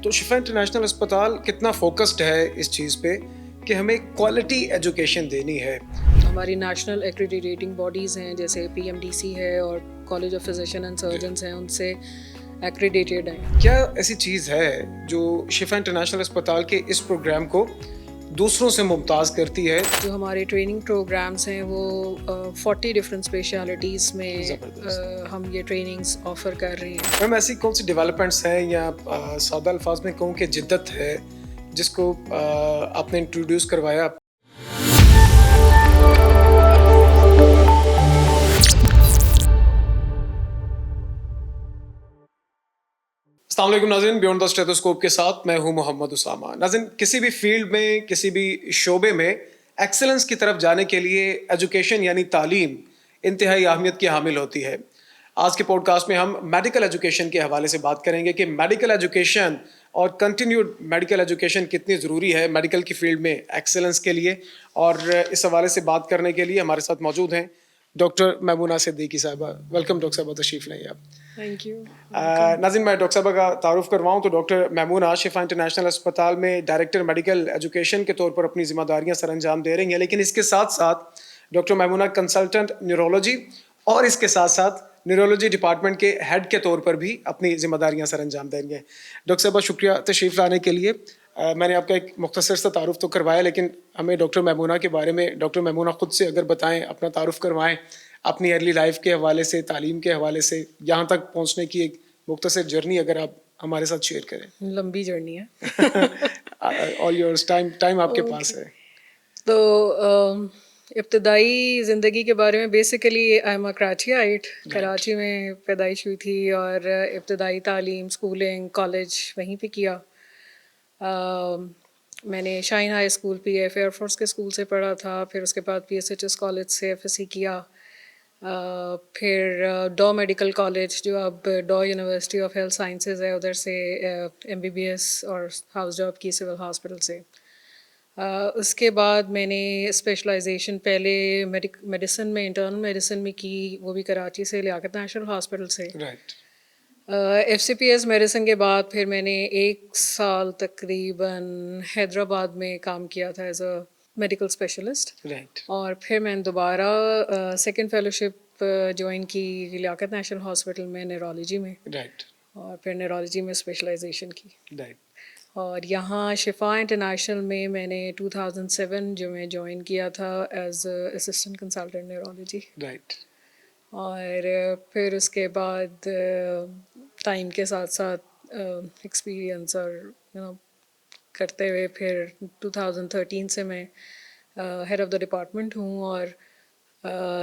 تو شفا انٹرنیشنل اسپتال کتنا فوکسڈ ہے اس چیز پہ کہ ہمیں کوالٹی ایجوکیشن دینی ہے؟ ہماری نیشنل ایکریڈیٹنگ باڈیز ہیں جیسے PMDC ہے اور college of physician and surgeons ہیں، ان سے ایکریڈیٹیڈ ہیں. کیا ایسی چیز ہے جو شفا انٹرنیشنل اسپتال کے اس پروگرام کو دوسروں سے ممتاز کرتی ہے؟ جو ہمارے ٹریننگ پروگرامس ہیں وہ 40 ڈفرینٹ اسپیشلٹیز میں ہم یہ ٹریننگس آفر کر رہے ہیں. میم ایسی کون سی ڈیولپمنٹس ہیں یا سادہ الفاظ میں کہوں کہ جدت ہے جس کو آپ نے انٹروڈیوس کروایا؟ السلام علیکم ناظرین، بیونڈ دا اسٹیتھوسکوپ کے ساتھ میں ہوں محمد اسامہ. ناظرین، کسی بھی فیلڈ میں، کسی بھی شعبے میں ایکسلنس کی طرف جانے کے لیے ایجوکیشن یعنی تعلیم انتہائی اہمیت کی حامل ہوتی ہے. آج کے پوڈ کاسٹ میں ہم میڈیکل ایجوکیشن کے حوالے سے بات کریں گے کہ میڈیکل ایجوکیشن اور کنٹینیوڈ میڈیکل ایجوکیشن کتنی ضروری ہے میڈیکل کی فیلڈ میں ایکسلنس کے لیے. اور اس حوالے سے بات کرنے کے لیے ہمارے ساتھ موجود ہیں ڈاکٹر میمونہ صدیقی صاحبہ. ویلکم ڈاکٹر صاحبہ، تشریف لائیں آپ. Thank you. ناظرین، میں ڈاکٹر صاحبہ کا تعارف کرواؤں تو ڈاکٹر میمونہ شفا انٹرنیشنل اسپتال میں ڈائریکٹر میڈیکل ایجوکیشن کے طور پر اپنی ذمہ داریاں سر انجام دے رہی ہیں، لیکن اس کے ساتھ ساتھ ڈاکٹر میمونہ کنسلٹنٹ نیورولوجی اور اس کے ساتھ ساتھ نیورولوجی ڈپارٹمنٹ کے ہیڈ کے طور پر بھی اپنی ذمہ داریاں سر انجام دیں گے. ڈاکٹر صاحبہ، شکریہ تشریف لانے کے لیے. میں نے آپ کا ایک مختصر سا تعارف تو کروایا، لیکن ہمیں ڈاکٹر میمونہ کے بارے میں ڈاکٹر میمونہ خود سے اگر بتائیں، اپنا تعارف کروائیں، اپنی ارلی لائف کے حوالے سے، تعلیم کے حوالے سے، یہاں تک پہنچنے کی ایک مختصر جرنی اگر آپ ہمارے ساتھ شیئر کریں. لمبی جرنی ہے. آل یورز، ٹائم آپ کے پاس ہے. تو ابتدائی زندگی کے بارے میں بیسیکلی آئی ایم اے کراچیائٹ. کراچی میں پیدائش ہوئی تھی اور ابتدائی تعلیم، اسکولنگ، کالج وہیں پہ کیا. میں نے Shaheen high school PF air force کے اسکول سے پڑھا تھا، پھر اس کے بعد PSHS کالج سے FSC کیا، پھر ڈو میڈیکل کالج جو اب do university of health sciences ہے، ادھر سے MBBS اور ہاؤس جاب کی سول ہاسپٹل سے. اس کے بعد میں نے اسپیشلائزیشن پہلے میڈیسن میں، انٹرنل میڈیسن میں کی، وہ بھی کراچی سے لیاقت نیشنل ہاسپٹل سے. FCPS میڈیسن کے بعد پھر میں نے 1 سال تقریباً حیدرآباد میں کام کیا تھا ایز اے میڈیکل اسپیشلسٹ. اور پھر میں نے دوبارہ سیکنڈ فیلوشپ جوائن کی لیاقت نیشنل ہاسپٹل میں نیورولوجی میں، اور پھر نیورولوجی میں اسپیشلائزیشن کی. اور یہاں شفا انٹرنیشنل میں نے 2007 جو میں جوائن کیا تھا ایز اسسٹنٹ کنسلٹنٹ نیورولوجی. اور پھر اس کے بعد ٹائم کے ساتھ ساتھ ایکسپیرئنس اور کرتے ہوئے پھر 2013 سے میں ہیڈ آف دا ڈپارٹمنٹ ہوں، اور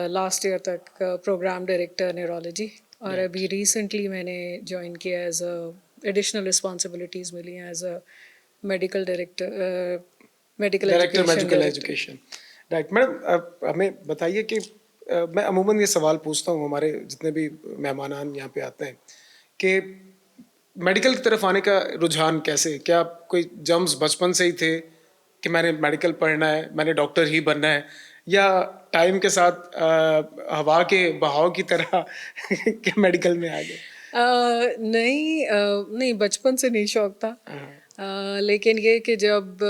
لاسٹ ایئر تک پروگرام ڈائریکٹر نیورولوجی. اور ابھی ریسنٹلی میں نے جوائن کیا ایز اے ایڈیشنل رسپانسبلٹیز ملی ہیں as a medical director, medical education. Right. Madam, ہمیں بتائیے کہ میں عموماً یہ سوال پوچھتا ہوں ہمارے جتنے بھی مہمانان یہاں پہ آتے ہیں کہ میڈیکل کی طرف آنے کا رجحان کیسے؟ کیا کوئی جمز بچپن سے ہی تھے کہ میں نے میڈیکل پڑھنا ہے، میں نے ڈاکٹر ہی بننا ہے، یا ٹائم کے ساتھ ہوا کے بہاؤ کی طرح کہ میڈیکل میں آ گئے؟ نہیں، بچپن سے نہیں شوق تھا. لیکن یہ کہ جب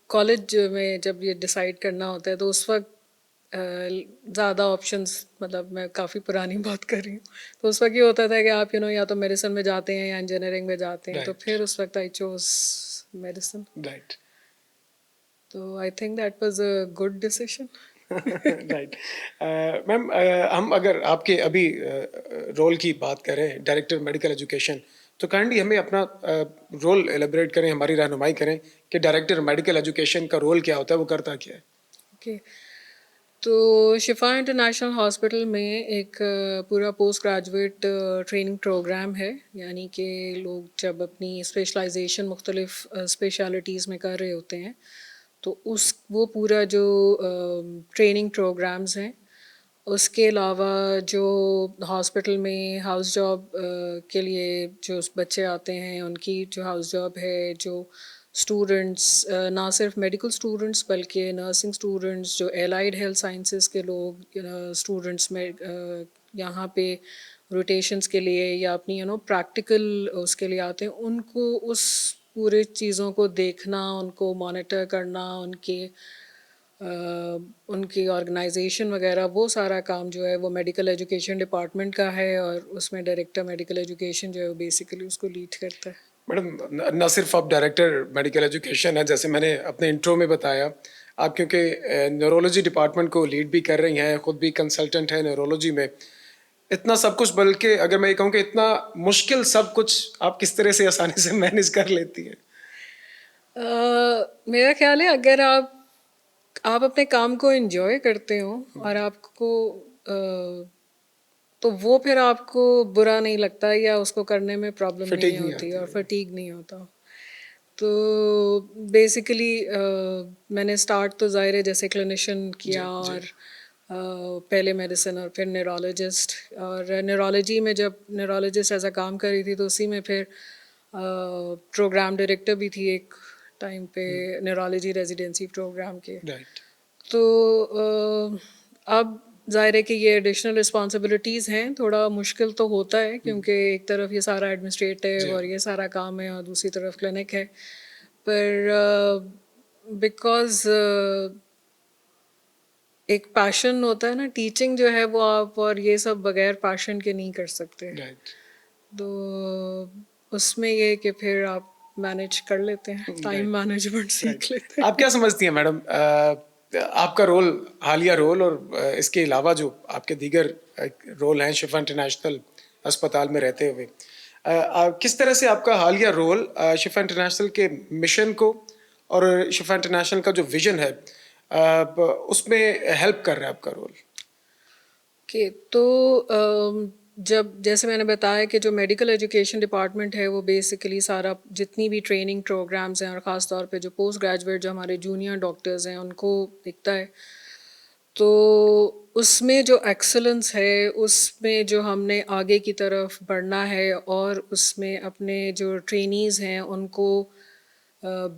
کالج میں جب یہ ڈیسائیڈ کرنا ہوتا ہے تو اس وقت زیادہ آپشنس، مطلب میں کافی پرانی بات کر رہی ہوں، تو اس وقت یہ ہوتا تھا کہ آپ یا تو میڈیسن میں جاتے ہیں یا انجینئرنگ میں جاتے ہیں. تو پھر اس وقت آئی چوز میڈیسن. تو I think that was a good decision. Right. Ma'am, ہم اگر آپ کے ابھی رول کی بات کریں، ڈائریکٹر میڈیکل ایجوکیشن، تو کائنڈلی ہمیں اپنا رول ایلیبریٹ کریں، ہماری رہنمائی کریں کہ ڈائریکٹر میڈیکل ایجوکیشن کا رول کیا ہوتا ہے، وہ کرتا کیا ہے؟ اوکے. تو شفا انٹرنیشنل ہاسپٹل میں ایک پورا پوسٹ گریجویٹ ٹریننگ پروگرام ہے، یعنی کہ لوگ جب اپنی اسپیشلائزیشن مختلف اسپیشلٹیز میں کر رہے ہوتے ہیں تو وہ پورا جو ٹریننگ پروگرامز ہیں، اس کے علاوہ جو ہاسپٹل میں ہاؤس جاب کے لیے جو بچے آتے ہیں ان کی جو ہاؤس جاب ہے، جو اسٹوڈنٹس، نہ صرف میڈیکل اسٹوڈنٹس بلکہ نرسنگ اسٹوڈنٹس، جو الائیڈ ہیلتھ سائنسز کے لوگ اسٹوڈنٹس میں یہاں پہ روٹیشنس کے لیے یا اپنی پریکٹیکل اس کے لیے آتے ہیں، ان کو اس پورے چیزوں کو دیکھنا، ان کو مانیٹر کرنا، ان کی آرگنائزیشن وغیرہ، وہ سارا کام جو ہے وہ میڈیکل ایجوکیشن ڈپارٹمنٹ کا ہے، اور اس میں ڈائریکٹر میڈیکل ایجوکیشن جو ہے وہ بیسیکلی اس کو لیڈ کرتا ہے. میڈم نہ صرف آپ ڈائریکٹر میڈیکل ایجوکیشن ہیں، جیسے میں نے اپنے انٹرو میں بتایا، آپ کیونکہ نیورولوجی ڈپارٹمنٹ کو لیڈ بھی کر رہی ہیں، خود بھی کنسلٹنٹ ہیں نیورولوجی میں. اتنا سب کچھ، بلکہ اگر میں یہ کہوں کہ اتنا مشکل سب کچھ آپ کس طرح سے آسانی سے مینیج کر لیتی ہیں؟ میرا خیال ہے اگر آپ اپنے کام کو انجوائے کرتے ہو اور آپ کو تو وہ پھر آپ کو برا نہیں لگتا یا اس کو کرنے میں پرابلم نہیں ہوتی اور فٹیگ نہیں ہوتا. تو بیسیکلی میں نے اسٹارٹ تو ظاہر ہے جیسے کلینیشین کیا، اور پہلے میڈیسن اور پھر نیورولوجسٹ. اور نیورولوجی میں جب نیورولوجسٹ ایز اے کام کر رہی تھی تو اسی میں پھر پروگرام ڈائریکٹر بھی تھی ایک ٹائم پہ نیورولوجی ریزیڈینسی پروگرام کے. تو اب ظاہر ہے کہ یہ ایڈیشنل رسپانسبلٹیز ہیں، تھوڑا مشکل تو ہوتا ہے کیونکہ ایک طرف یہ سارا ایڈمنسٹریٹو اور یہ سارا کام ہے اور دوسری طرف کلینک ہے. پر بیکاز ایک پیشن ہوتا ہے نا، ٹیچنگ جو ہے وہ آپ اور یہ سب بغیر پیشن کے نہیں کر سکتے. تو اس میں یہ کہ پھر آپ مینیج کر لیتے ہیں، ٹائم مینجمنٹ سیکھ لیتے ہیں. آپ کیا سمجھتی ہیں میڈم، آپ کا رول، حالیہ رول، اور اس کے علاوہ جو آپ کے دیگر رول ہیں شفا انٹرنیشنل اسپتال میں رہتے ہوئے، کس طرح سے آپ کا حالیہ رول شفا انٹرنیشنل کے مشن کو اور شفا انٹرنیشنل کا جو ویژن ہے اس میں ہیلپ کر رہا ہے آپ کا رول؟ تو جب جیسے میں نے بتایا کہ جو میڈیکل ایجوکیشن ڈپارٹمنٹ ہے وہ بیسیکلی سارا جتنی بھی ٹریننگ پروگرامز ہیں، اور خاص طور پہ جو پوسٹ گریجویٹ جو ہمارے جونیئر ڈاکٹرز ہیں ان کو دکھتا ہے. تو اس میں جو ایکسلنس ہے، اس میں جو ہم نے آگے کی طرف بڑھنا ہے، اور اس میں اپنے جو ٹرینیز ہیں ان کو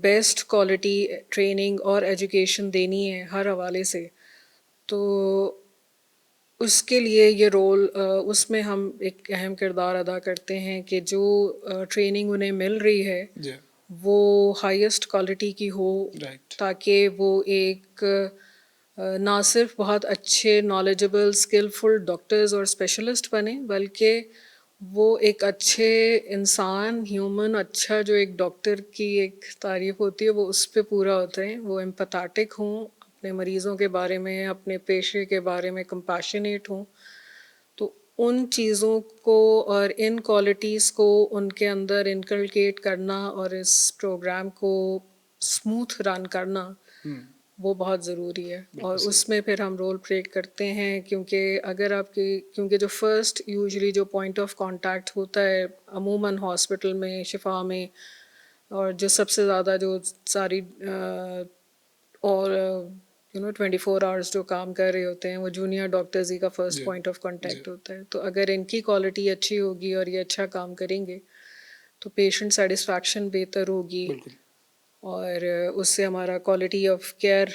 بیسٹ کوالٹی ٹریننگ اور ایجوکیشن دینی ہے ہر حوالے سے. تو اس کے لیے یہ رول، اس میں ہم ایک اہم کردار ادا کرتے ہیں کہ جو ٹریننگ انہیں مل رہی ہے وہ ہائیسٹ کوالٹی کی ہو، تاکہ وہ ایک نہ صرف بہت اچھے نالجبل اسکلفل ڈاکٹرز اور اسپیشلسٹ بنیں، بلکہ وہ ایک اچھے انسان، ہیومن، اچھا جو ایک ڈاکٹر کی ایک تعریف ہوتی ہے وہ اس پہ پورا ہوتے ہیں. وہ ایمپیتھیٹک ہوں، اپنے مریضوں کے بارے میں، اپنے پیشے کے بارے میں کمپیشنیٹ ہوں. تو ان چیزوں کو اور ان کوالٹیز کو ان کے اندر انکلکیٹ کرنا اور اس پروگرام کو اسموتھ رن کرنا وہ بہت ضروری ہے. اور اس میں پھر ہم رول پلے کرتے ہیں، کیونکہ اگر آپ کی، کیونکہ جو فرسٹ یوزلی جو پوائنٹ آف کانٹیکٹ ہوتا ہے عموماً ہاسپٹل میں، شفا میں، اور جو سب سے زیادہ جو ساری اور 24 آورس جو کام کر رہے ہوتے ہیں وہ جونیئر ڈاکٹرز ہی کا فرسٹ پوائنٹ آف کانٹیکٹ ہوتا ہے. تو اگر ان کی کوالٹی اچھی ہوگی اور یہ اچھا کام کریں گے تو پیشنٹ سیٹسفیکشن بہتر ہوگی، اور اس سے ہمارا کوالٹی آف کیئر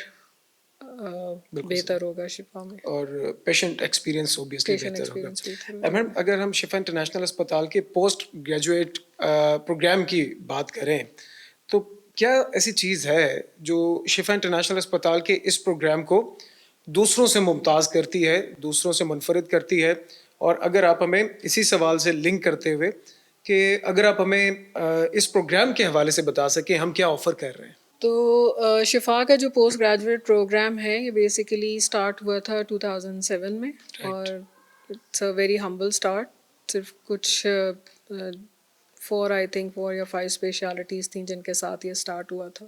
بہتر ہوگا شفا میں، اور پیشنٹ ایکسپیرینس اوبیسلی بہتر ہوگا. میم اگر ہم شفا انٹرنیشنل اسپتال کے پوسٹ گریجویٹ پروگرام کی بات کریں تو کیا ایسی چیز ہے جو شفا انٹرنیشنل اسپتال کے اس پروگرام کو دوسروں سے ممتاز کرتی ہے، دوسروں سے منفرد کرتی ہے؟ اور اگر آپ ہمیں اسی سوال سے لنک کرتے ہوئے کہ اگر آپ ہمیں اس پروگرام کے حوالے سے بتا سکیں ہم کیا آفر کر رہے ہیں. تو شفا کا جو پوسٹ گریجویٹ پروگرام ہے یہ بیسیکلی اسٹارٹ ہوا تھا 2007 میں، اور it's a very humble start. صرف کچھ 4 یا 5 اسپیشلٹیز تھیں جن کے ساتھ یہ اسٹارٹ ہوا تھا،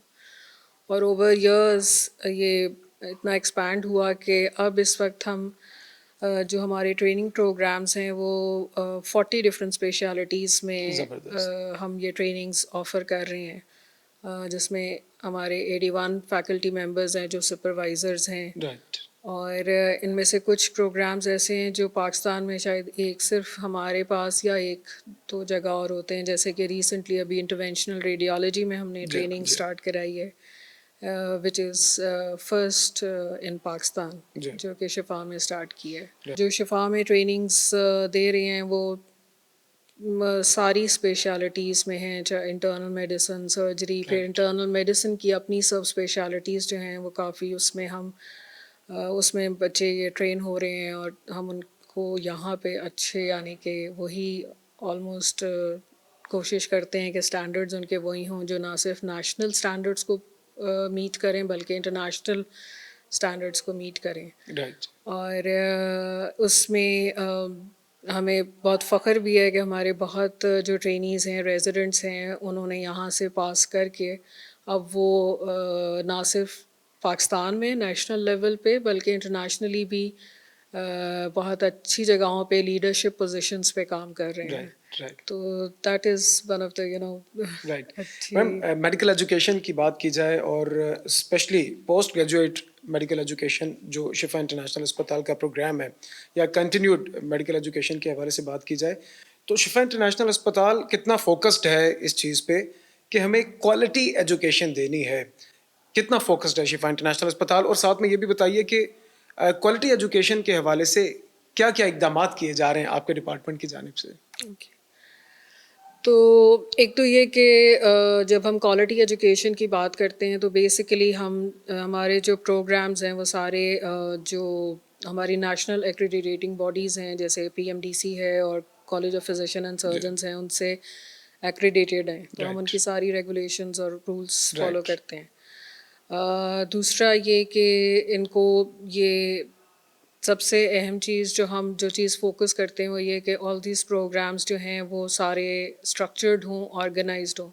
اور اوور ایئرز یہ اتنا ایکسپینڈ ہوا کہ اب اس وقت ہم جو ہمارے ٹریننگ پروگرامز ہیں وہ 40 ڈفرینٹ اسپیشلٹیز میں ہم یہ ٹریننگز آفر کر رہے ہیں، جس میں ہمارے 81 فیکلٹی ممبرز ہیں جو سپروائزرز ہیں. اور ان میں سے کچھ پروگرامز ایسے ہیں جو پاکستان میں شاید ایک صرف ہمارے پاس یا 1-2 جگہ اور ہوتے ہیں، جیسے کہ ریسنٹلی ابھی انٹرونشنل ریڈیالوجی میں ہم نے ٹریننگ اسٹارٹ کرائی ہے. وچ از فرسٹ ان پاکستان، جو کہ شفا میں اسٹارٹ کی ہے. جو شفا میں ٹریننگس دے رہے ہیں وہ ساری اسپیشلٹیز میں ہیں، چاہے انٹرنل میڈیسن، سرجری، پھر انٹرنل میڈیسن کی اپنی سب اسپیشلٹیز جو ہیں وہ کافی اس میں بچے یہ ٹرین ہو رہے ہیں، اور ہم ان کو یہاں پہ اچھے یعنی کہ وہی آلموسٹ کوشش کرتے ہیں کہ اسٹینڈرڈز ان کے وہی ہوں جو نہ صرف نیشنل اسٹینڈرڈس کو میٹ کریں بلکہ انٹرنیشنل اسٹینڈرڈس کو میٹ کریں. اور اس میں ہمیں بہت فخر بھی ہے کہ ہمارے بہت جو ٹرینیز ہیں، ریزیڈنٹس ہیں، انہوں نے یہاں سے پاس کر کے اب وہ نہ صرف پاکستان میں نیشنل لیول پہ بلکہ انٹرنیشنلی بھی بہت اچھی جگہوں پہ لیڈرشپ پوزیشنز پہ کام کر رہے ہیں. تو that is one of the right. Ma'am medical education کی بات کی جائے اور especially post graduate medical education جو شفا انٹرنیشنل اسپتال کا پروگرام ہے، یا کنٹینیوڈ میڈیکل ایجوکیشن کے حوالے سے بات کی جائے تو شفا انٹرنیشنل اسپتال کتنا فوکسڈ ہے اس چیز پہ کہ ہمیں کوالٹی ایجوکیشن دینی ہے؟ کتنا فوکسڈ ہے شفا انٹرنیشنل اسپتال؟ اور ساتھ میں یہ بھی بتائیے کہ کوالٹی ایجوکیشن کے حوالے سے کیا کیا اقدامات کیے جا رہے ہیں آپ کے ڈپارٹمنٹ کی جانب سے؟ تو ایک تو یہ کہ جب ہم کوالٹی ایجوکیشن کی بات کرتے ہیں تو بیسیکلی ہمارے جو پروگرامز ہیں وہ سارے جو ہماری نیشنل ایکریڈیٹنگ باڈیز ہیں جیسے PMDC ہے اور college of physician and surgeons ہیں، ان سے ایکریڈیٹیڈ ہیں، تو ہم ان کی ساری ریگولیشنز اور رولس فالو کرتے ہیں. دوسرا یہ کہ ان کو یہ سب سے اہم چیز جو چیز فوکس کرتے ہیں وہ یہ کہ آل دیز پروگرامز جو ہیں وہ سارے اسٹرکچرڈ ہوں، آرگنائزڈ ہوں،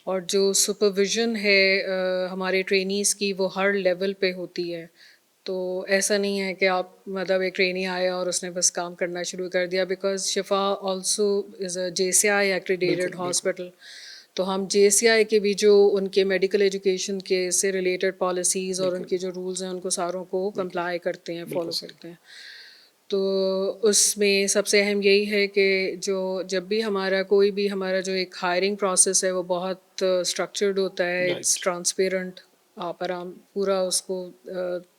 اور جو سپرویژن ہے ہمارے ٹرینیز کی وہ ہر لیول پہ ہوتی ہے. تو ایسا نہیں ہے کہ آپ مطلب ایک ٹرینی آیا اور اس نے بس کام کرنا شروع کر دیا، بیکاز شفا also is a JCI accredited hospital. تو ہم JCI کے بھی جو ان کے میڈیکل ایجوکیشن کے سے ریلیٹڈ پالیسیز اور ان کے جو رولز ہیں ان کو ساروں کو کمپلائی کرتے ہیں، فالو کرتے ہیں. تو اس میں سب سے اہم یہی ہے کہ جب بھی کوئی بھی ہمارا جو ایک ہائرنگ پروسیس ہے وہ بہت اسٹرکچرڈ ہوتا ہے، اٹس ٹرانسپیرنٹ، آپ آرام پورا اس کو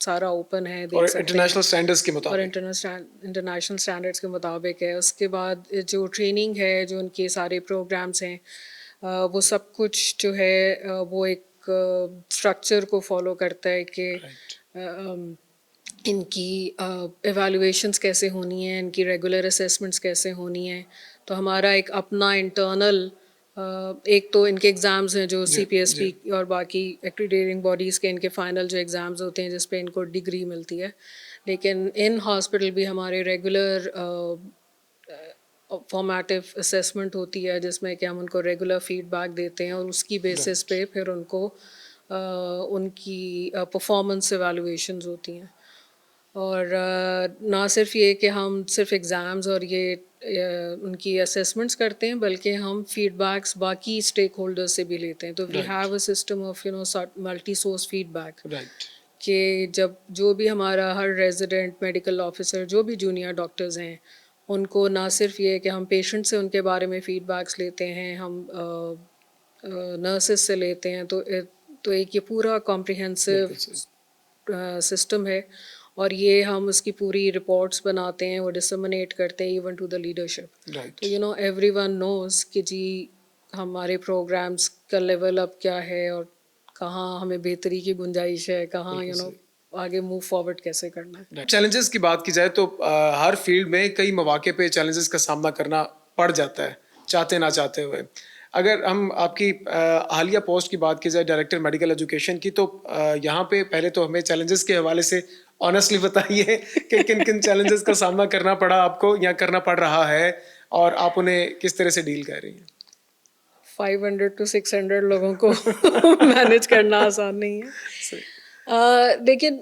سارا اوپن ہے، دیکھ سکتے ہیں، انٹرنیشنل اسٹینڈرڈس کے مطابق، اور انٹرنیشنل اسٹینڈرڈس کے مطابق ہے. اس کے بعد جو ٹریننگ ہے، جو ان کے سارے پروگرامس ہیں، وہ سب کچھ جو ہے وہ ایک اسٹرکچر کو فالو کرتا ہے کہ ان کی ایویلویشنس کیسے ہونی ہیں، ان کی ریگولر اسیسمنٹس کیسے ہونی ہیں. تو ہمارا ایک اپنا انٹرنل ایک تو ان کے ایگزامز ہیں جو CPSP اور باقی ایکریڈیٹنگ باڈیز کے ان کے فائنل جو ایگزامز ہوتے ہیں جس پہ ان کو ڈگری ملتی ہے، لیکن ان ہاسپٹل بھی ہمارے ریگولر فارمیٹیو اسیسمنٹ ہوتی ہے جس میں کہ ہم ان کو ریگولر فیڈ بیک دیتے ہیں، اور اس کی بیسس پہ پھر ان کو ان کی پرفارمنس ایویلویشنز ہوتی ہیں. اور نہ صرف یہ کہ ہم صرف ایگزامز اور یہ ان کی اسیسمنٹس کرتے ہیں بلکہ ہم فیڈ بیکس باقی اسٹیک ہولڈر سے بھی لیتے ہیں. تو we have a system of multi source feedback, کہ جو بھی ہمارا ہر ریزیڈنٹ، میڈیکل آفیسر، جو بھی جونیئر ڈاکٹرز ہیں، ان کو نہ صرف یہ کہ ہم پیشنٹ سے ان کے بارے میں فیڈ بیکس لیتے ہیں، ہم نرسز سے لیتے ہیں، تو ایک یہ پورا کمپریہنسو سسٹم ہے. اور یہ ہم اس کی پوری رپورٹس بناتے ہیں، وہ ڈسمنیٹ کرتے ہیں ایون ٹو دا لیڈرشپ. تو ایوری ون نوز کہ جی ہمارے پروگرامس کا لیول اب کیا ہے اور کہاں ہمیں بہتری کی گنجائش ہے، کہاں آگے موو فارورڈ کیسے کرنا ہے. چیلنجز کی بات کی جائے تو ہر فیلڈ میں کئی مواقع پہ چیلنجز کا سامنا کرنا پڑ جاتا ہے، چاہتے نہ چاہتے ہوئے. اگر ہم آپ کی حالیہ پوسٹ کی بات کی جائے ڈائریکٹر میڈیکل ایجوکیشن کی، تو یہاں پہ پہلے تو ہمیں چیلنجز کے حوالے سے آنیسٹلی بتائیے کہ کن کن چیلنجز کا سامنا کرنا پڑا آپ کو یا کرنا پڑ رہا ہے، اور آپ انہیں کس طرح سے ڈیل کر رہی ہیں؟ 500 to 600 لوگوں کو مینیج کرنا آسان نہیں ہے. لیکن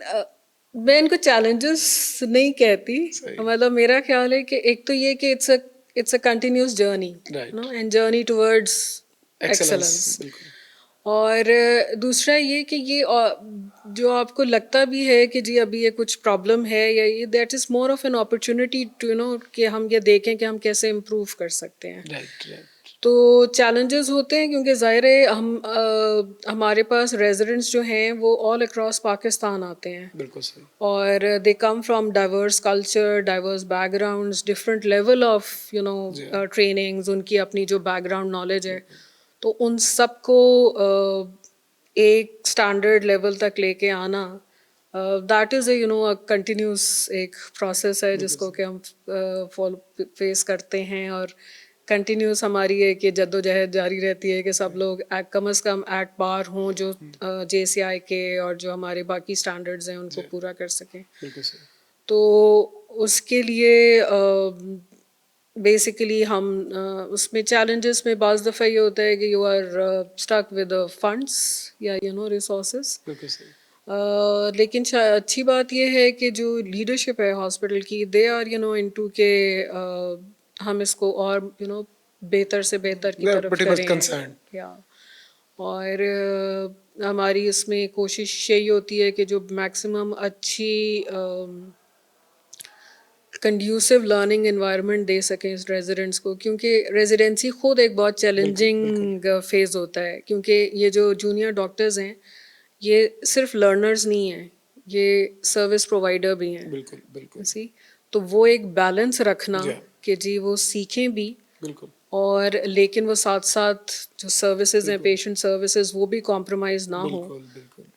میں ان کو چیلنجز نہیں کہتی، مطلب میرا خیال ہے کہ ایک تو یہ کہ it's a continuous journey and journey towards excellence. اور دوسرا یہ کہ یہ جو آپ کو لگتا بھی ہے کہ جی ابھی یہ کچھ پرابلم ہے، یا یہ that is more of an opportunity to کہ ہم یہ دیکھیں کہ ہم کیسے امپروو کر سکتے ہیں. تو چیلنجز ہوتے ہیں کیونکہ ظاہر ہے ہمارے پاس ریزیڈنٹس جو ہیں وہ آل اکراس پاکستان آتے ہیں، بالکل صحیح. اور they come from diverse culture, diverse backgrounds, different level of trainings, ان کی اپنی جو بیک گراؤنڈ نالج ہے، تو ان سب کو ایک اسٹینڈرڈ لیول تک لے کے آنا، دیٹ از اے کنٹینیوس ایک پروسیس ہے جس کو کہ ہم فیس کرتے ہیں، اور کنٹینیوس ہماری ایک یہ جد و جہد جاری رہتی ہے کہ سب لوگ کم از کم ایٹ پار ہوں، جو جے سی آئی کے اور جو ہمارے باقی اسٹینڈرڈز ہیں ان کو پورا کر سکیں. بالکل صحیح. تو اس کے لیے بیسیکلی ہم اس میں چیلنجز میں بعض دفعہ یہ ہوتا ہے کہ you are stuck with funds یا ریسورسز. بالکل صحیح. لیکن اچھی بات یہ ہے کہ جو لیڈرشپ ہے ہاسپٹل کی، دے آر انٹو کہ ہم اس کو اور بہتر سے بہتر کی طرف کریں. اور ہماری اس میں کوشش یہی ہوتی ہے کہ جو میکسیمم اچھی کنڈیوسو لرننگ انوائرمنٹ دے سکیں اس ریزیڈنٹس کو، کیونکہ ریزیڈنسی خود ایک بہت چیلنجنگ فیز ہوتا ہے، کیونکہ یہ جو جونیئر ڈاکٹرز ہیں یہ صرف لرنرز نہیں ہیں، یہ سروس پرووائڈر بھی ہیں. بالکل بالکل. تو وہ ایک بیلنس رکھنا کہ جی وہ سیکھیں بھی، بالکل، اور لیکن وہ ساتھ ساتھ جو سروسز ہیں، پیشنٹ سروسز، وہ بھی کمپرومائز نہ ہوں.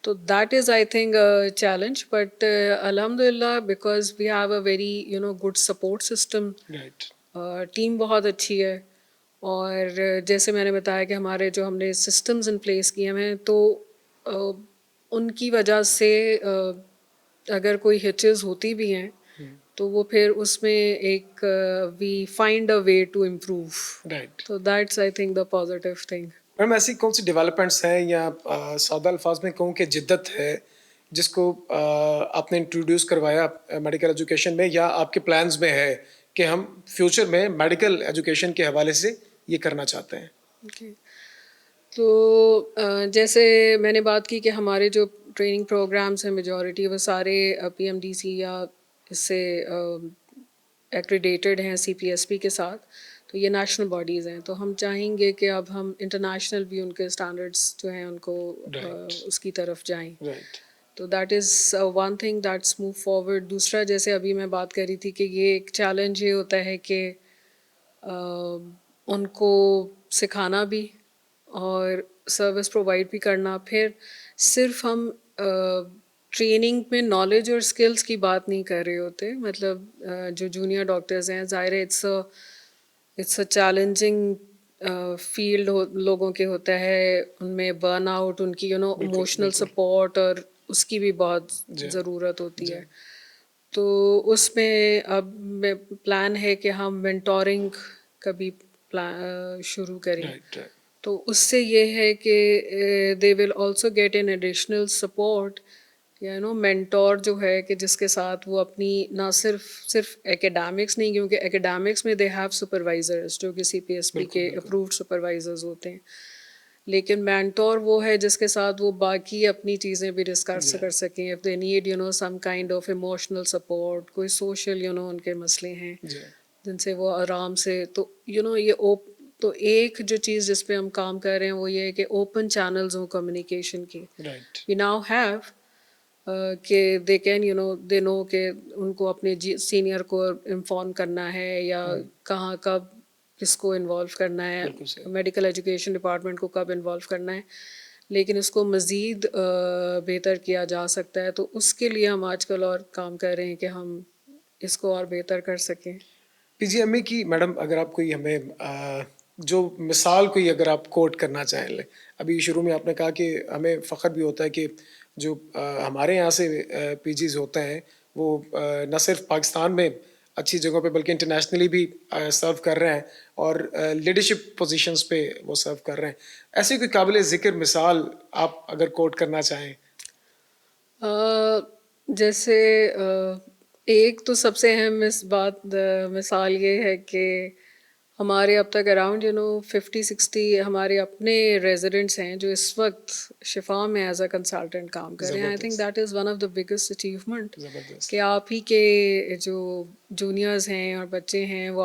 تو that is I think challenge, but الحمد للہ because we have a very good support system, team بہت اچھی ہے. اور جیسے میں نے بتایا کہ ہمارے جو ہم نے سسٹمز ان پلیس کیے ہیں، تو ان کی وجہ سے اگر کوئی ہچز ہوتی بھی ہیں تو وہ پھر اس میں ایک we find a way to improve. تو that's I think the positive thing. Ma'am ایسی کون سی ڈیولپمنٹس ہیں یا سادہ الفاظ میں کہوں کہ جدت ہے جس کو آپ نے انٹروڈیوس کروایا میڈیکل ایجوکیشن میں، یا آپ کے پلانز میں ہے کہ ہم فیوچر میں میڈیکل ایجوکیشن کے حوالے سے یہ کرنا چاہتے ہیں؟ تو جیسے میں نے بات کی کہ ہمارے جو ٹریننگ پروگرامس ہیں میجورٹی وہ سارے پی ایم ڈی سی یا اس سے ایکریڈیٹڈ ہیں سی پی ایس پی کے ساتھ، تو یہ نیشنل باڈیز ہیں. تو ہم چاہیں گے کہ اب ہم انٹرنیشنل بھی ان کے اسٹینڈرڈس جو ہیں ان کو اس کی طرف جائیں. تو that is one thing that's move forward. دوسرا جیسے ابھی میں بات کر رہی تھی کہ یہ ایک چیلنج یہ ہوتا ہے کہ ان کو سکھانا بھی اور سروس پرووائڈ بھی کرنا. پھر صرف ہم ٹریننگ میں نالج اور اسکلس کی بات نہیں کر رہے ہوتے، مطلب جو جونیئر ڈاکٹرز ہیں، ظاہر ہے اٹس اے چیلنجنگ فیلڈ لوگوں کے ہوتا ہے، ان میں برن آؤٹ، ان کی ایموشنل سپورٹ اور اس کی بھی بہت ضرورت ہوتی ہے. تو اس میں اب پلان ہے کہ ہم مینٹورنگ کا بھی شروع کریں. تو اس سے یہ ہے کہ they will also get an additional support, mentor جو ہے کہ جس کے ساتھ وہ اپنی نہ صرف ایکیڈیمکس نہیں، کیونکہ ایکیڈیمکس میں دے ہیو سپروائزرز جو کہ سی پی ایس پی کے اپرووڈ سپروائزرز ہوتے ہیں، لیکن مینٹور وہ ہے جس کے ساتھ وہ باقی اپنی چیزیں بھی ڈسکس کر سکیں. If they need some kind of emotional support, کوئی سوشل ان کے مسئلے ہیں جن سے وہ آرام سے، تو یہ تو ایک جو چیز جس پہ ہم کام کر رہے ہیں وہ یہ ہے کہ اوپن چینلز ہوں کمیونیکیشن کی. وی ناؤ ہیو کہ دے کین دے نو کہ ان کو اپنے سینئر کو انفارم کرنا ہے، یا کہاں کب کس کو انوالو کرنا ہے، میڈیکل ایجوکیشن ڈپارٹمنٹ کو کب انوالو کرنا ہے. لیکن اس کو مزید بہتر کیا جا سکتا ہے، تو اس کے لیے ہم آج کل اور کام کر رہے ہیں کہ ہم اس کو اور بہتر کر سکیں. پی جی ایم اے کی میڈم اگر آپ کوئی ہمیں جو مثال کوئی اگر آپ کوٹ کرنا چاہیں، ابھی شروع میں آپ نے کہا کہ ہمیں فخر بھی ہوتا ہے کہ جو ہمارے یہاں سے پی جیز ہوتے ہیں وہ نہ صرف پاکستان میں اچھی جگہوں پہ بلکہ انٹرنیشنلی بھی سرو کر رہے ہیں اور لیڈرشپ پوزیشنز پہ وہ سرو کر رہے ہیں. ایسی کوئی قابل ذکر مثال آپ اگر کوٹ کرنا چاہیں؟ جیسے ایک تو سب سے اہم مثال یہ ہے کہ ہمارے اب تک اراؤنڈ 50-60 ہمارے اپنے ریزیڈنٹس ہیں جو اس وقت شفا میں ایز اے کنسلٹنٹ کام کر رہے ہیں. آئی think that is one of the biggest achievement کہ آپ ہی کے جو جونیئرز ہیں اور بچے ہیں وہ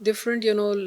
different you know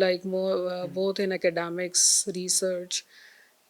like more both in academics research.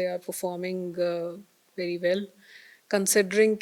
they are performing very well considering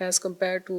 as compared to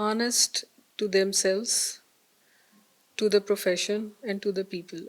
honest to themselves, to the profession and to the people.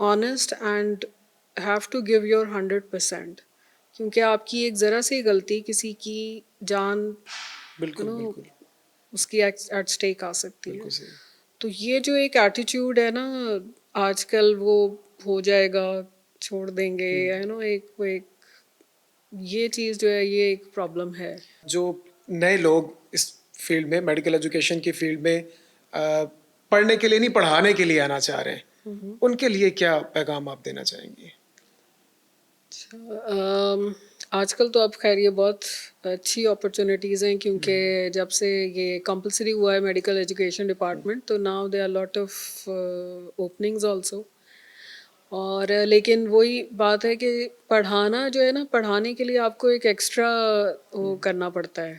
honest and have to give your 100%, کیونکہ آپ کی ایک ذرا سی غلطی کسی کی جان بالکل بالکل اس کی ایٹ اسٹیک آ سکتی ہے. بالکل صحیح. تو یہ جو ایک ایٹیٹیوڈ ہے نا آج کل، وہ ہو جائے گا چھوڑ دیں گے، ایک یہ چیز جو ہے یہ ایک پرابلم ہے. جو نئے لوگ اس فیلڈ میں میڈیکل ایجوکیشن کی فیلڈ میں پڑھنے کے لیے نہیں پڑھانے کے لیے آنا چاہ رہے ہیں، ان کے لیے کیا پیغام آپ دینا چاہیں گے؟ آج کل تو اب خیر یہ بہت اچھی اپرچونیٹیز ہیں، کیونکہ جب سے یہ کمپلسری ہوا ہے میڈیکل ایجوکیشن ڈپارٹمنٹ، تو now they are lot of openings also. اور لیکن وہی بات ہے کہ پڑھانا جو ہے نا، پڑھانے کے لیے آپ کو ایک ایکسٹرا وہ کرنا پڑتا ہے.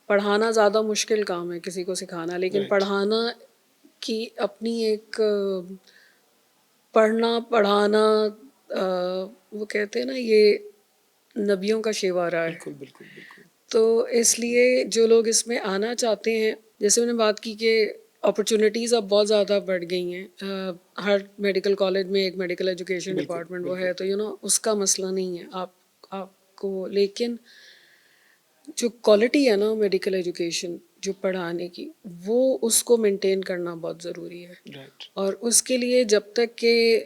پڑھانا زیادہ مشکل کام ہے کسی کو سکھانا، لیکن پڑھانا کی اپنی ایک پڑھانا وہ کہتے ہیں نا یہ نبیوں کا شیوارہ ہے. بالکل بالکل بالکل. تو اس لیے جو لوگ اس میں آنا چاہتے ہیں، جیسے میں نے بات کی کہ اپرچونیٹیز اب بہت زیادہ بڑھ گئی ہیں. ہر میڈیکل کالج میں ایک میڈیکل ایجوکیشن ڈپارٹمنٹ وہ ہے، تو اس کا مسئلہ نہیں ہے آپ کو. لیکن جو کوالٹی ہے نا میڈیکل ایجوکیشن جو پڑھانے کی، وہ اس کو مینٹین کرنا بہت ضروری ہے. اور اس کے لیے جب تک کہ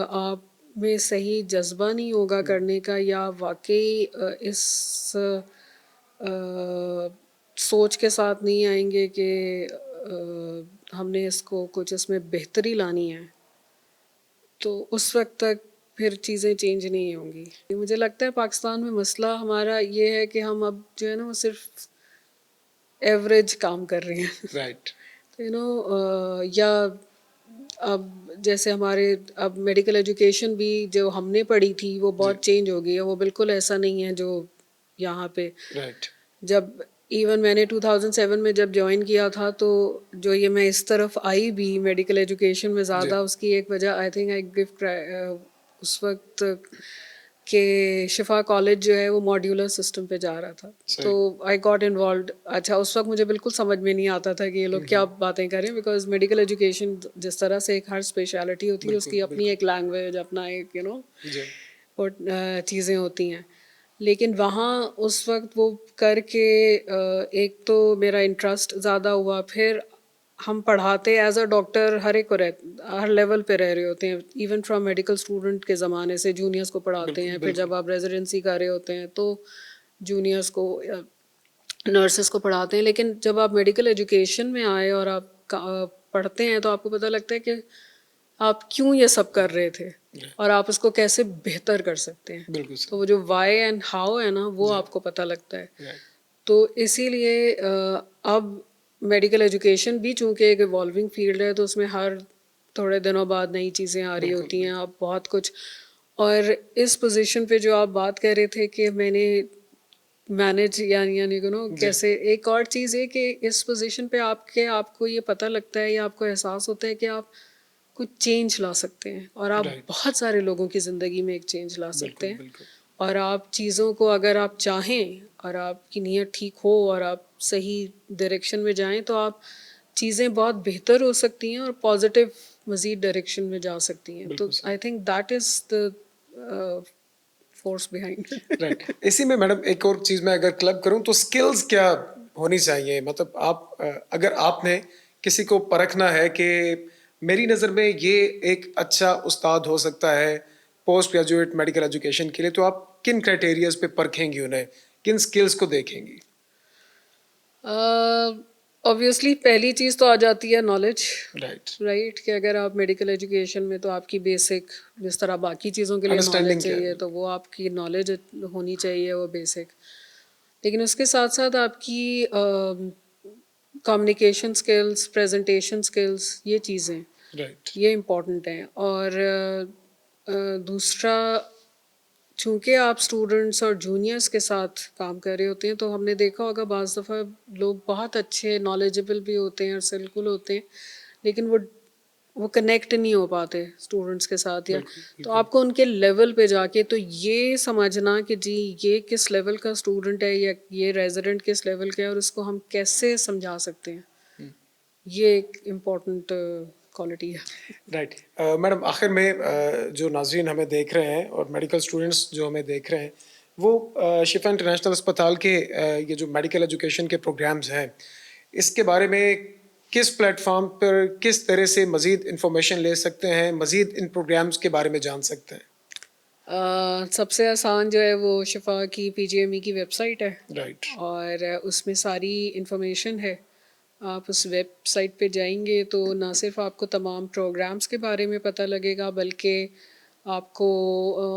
آپ میں صحیح جذبہ نہیں ہوگا کرنے کا، یا واقعی اس سوچ کے ساتھ نہیں آئیں گے کہ ہم نے اس کو کچھ اس میں بہتری لانی ہے، تو اس وقت تک پھر چیزیں چینج نہیں ہوں گی. مجھے لگتا ہے پاکستان میں مسئلہ ہمارا یہ ہے کہ ہم اب جو ہے نا وہ صرف ایوریج کام کر رہے ہیں. رائٹ. یا اب جیسے ہمارے اب میڈیکل ایجوکیشن بھی جو ہم نے پڑھی تھی وہ بہت چینج ہو گئی ہے. وہ بالکل ایسا نہیں ہے جو یہاں پہ. جب ایون میں نے 2007 میں جب جوائن کیا تھا، تو جو یہ میں اس طرف آئی بھی میڈیکل ایجوکیشن میں زیادہ، اس کی ایک وجہ آئی تھنک اس وقت کہ شفا کالج جو ہے وہ ماڈیولر سسٹم پہ جا رہا تھا، تو آئی گاٹ انوالوڈ. اچھا اس وقت مجھے بالکل سمجھ میں نہیں آتا تھا کہ یہ لوگ کیا باتیں کریں، بیکاز میڈیکل ایجوکیشن جس طرح سے ایک ہر اسپیشلٹی ہوتی ہے، اس کی اپنی ایک لینگویج، اپنا ایک چیزیں ہوتی ہیں. لیکن وہاں اس وقت وہ کر کے ایک تو میرا انٹرسٹ زیادہ ہوا. پھر ہم پڑھاتے ایز اے ڈاکٹر ہر ایک کو ہر لیول پہ رہ رہے ہوتے ہیں، ایون فرام میڈیکل اسٹوڈنٹ کے زمانے سے جونیئرس کو پڑھاتے ہیں. پھر جب آپ ریزیڈنسی کر رہے ہوتے ہیں تو جونیئرس کو، نرسز کو پڑھاتے ہیں. لیکن جب آپ میڈیکل ایجوکیشن میں آئے اور آپ پڑھتے ہیں تو آپ کو پتہ لگتا ہے کہ آپ کیوں یہ سب کر رہے تھے اور آپ اس کو کیسے بہتر کر سکتے ہیں. تو وہ جو وائی اینڈ ہاؤ ہے نا، وہ آپ کو پتہ لگتا ہے. تو اسی لیے اب میڈیکل ایجوکیشن بھی چونکہ ایک ایوالونگ فیلڈ ہے، تو اس میں ہر تھوڑے دنوں بعد نئی چیزیں آ رہی ہوتی ہیں، اب بہت کچھ. اور اس پوزیشن پہ جو آپ بات کر رہے تھے کہ میں نے مینج یعنی کیسے، ایک اور چیز ہے کہ اس پوزیشن پہ آپ کو یہ پتہ لگتا ہے یا آپ کو احساس ہوتا ہے کہ آپ کچھ چینج لا سکتے ہیں، اور آپ بہت سارے لوگوں کی زندگی میں ایک چینج لا سکتے ہیں. اور آپ چیزوں کو اگر آپ چاہیں اور آپ کی نیت ٹھیک ہو اور آپ صحیح ڈائریکشن میں جائیں، تو آپ چیزیں بہت بہتر ہو سکتی ہیں اور پازیٹیو مزید ڈائریکشن میں جا سکتی ہیں. تو I think that is the force behind. Right. اسی میں میڈم ایک اور چیز میں اگر کلب کروں تو اسکلز کیا ہونی چاہیے؟ مطلب آپ اگر آپ نے کسی کو پرکھنا ہے کہ میری نظر میں یہ ایک اچھا استاد ہو سکتا ہے پوسٹ گریجویٹ میڈیکل ایجوکیشن کے لیے، تو آپ کن کرائٹیریاز پہ پرکھیں گی انہیں، کن سکلز کو دیکھیں گی؟ اوبویسلی پہلی چیز تو آ جاتی ہے نالج. رائٹ. کہ اگر آپ میڈیکل ایجوکیشن میں، تو آپ کی بیسک جس طرح باقی چیزوں کے لیے نالج چاہیے، تو وہ آپ کی نالج ہونی چاہیے، وہ بیسک. لیکن اس کے ساتھ ساتھ آپ کی کمیونیکیشن اسکلس، پریزنٹیشن اسکلس، یہ چیزیں یہ امپورٹنٹ ہیں. اور دوسرا، چونکہ آپ اسٹوڈنٹس اور جونیئرس کے ساتھ کام کر رہے ہوتے ہیں، تو ہم نے دیکھا ہوگا بعض دفعہ لوگ بہت اچھے نالجبل بھی ہوتے ہیں اور سلکل ہوتے ہیں، لیکن وہ کنیکٹ نہیں ہو پاتے اسٹوڈنٹس کے ساتھ. یا تو آپ کو ان کے لیول پہ جا کے تو یہ سمجھنا کہ جی یہ کس لیول کا اسٹوڈنٹ ہے یا یہ ریزیڈنٹ کس لیول کا ہے، اور اس کو ہم کیسے سمجھا سکتے ہیں، یہ ایک امپورٹنٹ کوالٹی ہے. رائٹ. میڈم آخر میں جو ناظرین ہمیں دیکھ رہے ہیں اور میڈیکل اسٹوڈنٹس جو ہمیں دیکھ رہے ہیں وہ شفا انٹرنیشنل اسپتال کے یہ جو میڈیکل ایجوکیشن کے پروگرامز ہیں اس کے بارے میں کس پلیٹ فارم پر کس طرح سے مزید انفارمیشن لے سکتے ہیں, مزید ان پروگرامز کے بارے میں جان سکتے ہیں؟ سب سے آسان جو ہے وہ شفا کی PGME کی ویب سائٹ ہے. رائٹ. اور اس میں ساری انفارمیشن ہے. آپ اس ویب سائٹ پہ جائیں گے تو نہ صرف آپ کو تمام پروگرامز کے بارے میں پتہ لگے گا بلکہ آپ کو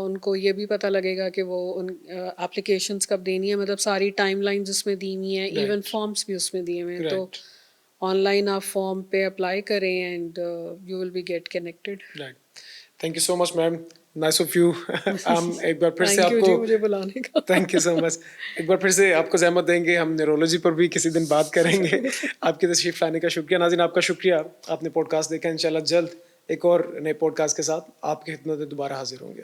ان کو یہ بھی پتہ لگے گا کہ وہ ان اپلیکیشنس کب دینی ہے, مطلب ساری ٹائم لائنز اس میں دی ہوئی ہیں, ایون فارمس بھی اس میں دیے ہوئے ہیں. تو آن لائن آپ فارم پہ اپلائی کریں and you will be get connected. Right. Thank you so much ma'am, nice of you. ہم ایک بار پھر سے آپ تھینک یو کو جی مجھے بلانے کا. تھینک یو سو مچ. ایک بار پھر سے آپ کو زحمت دیں گے, ہم نیورولوجی پر بھی کسی دن بات کریں گے. آپ کی تشریف لانے کا شکریہ. ناظرین آپ کا شکریہ, آپ نے پوڈ کاسٹ دیکھا. انشاءاللہ جلد ایک اور نئے پوڈ کاسٹ کے ساتھ آپ کی خدمت میں دوبارہ حاضر ہوں گے.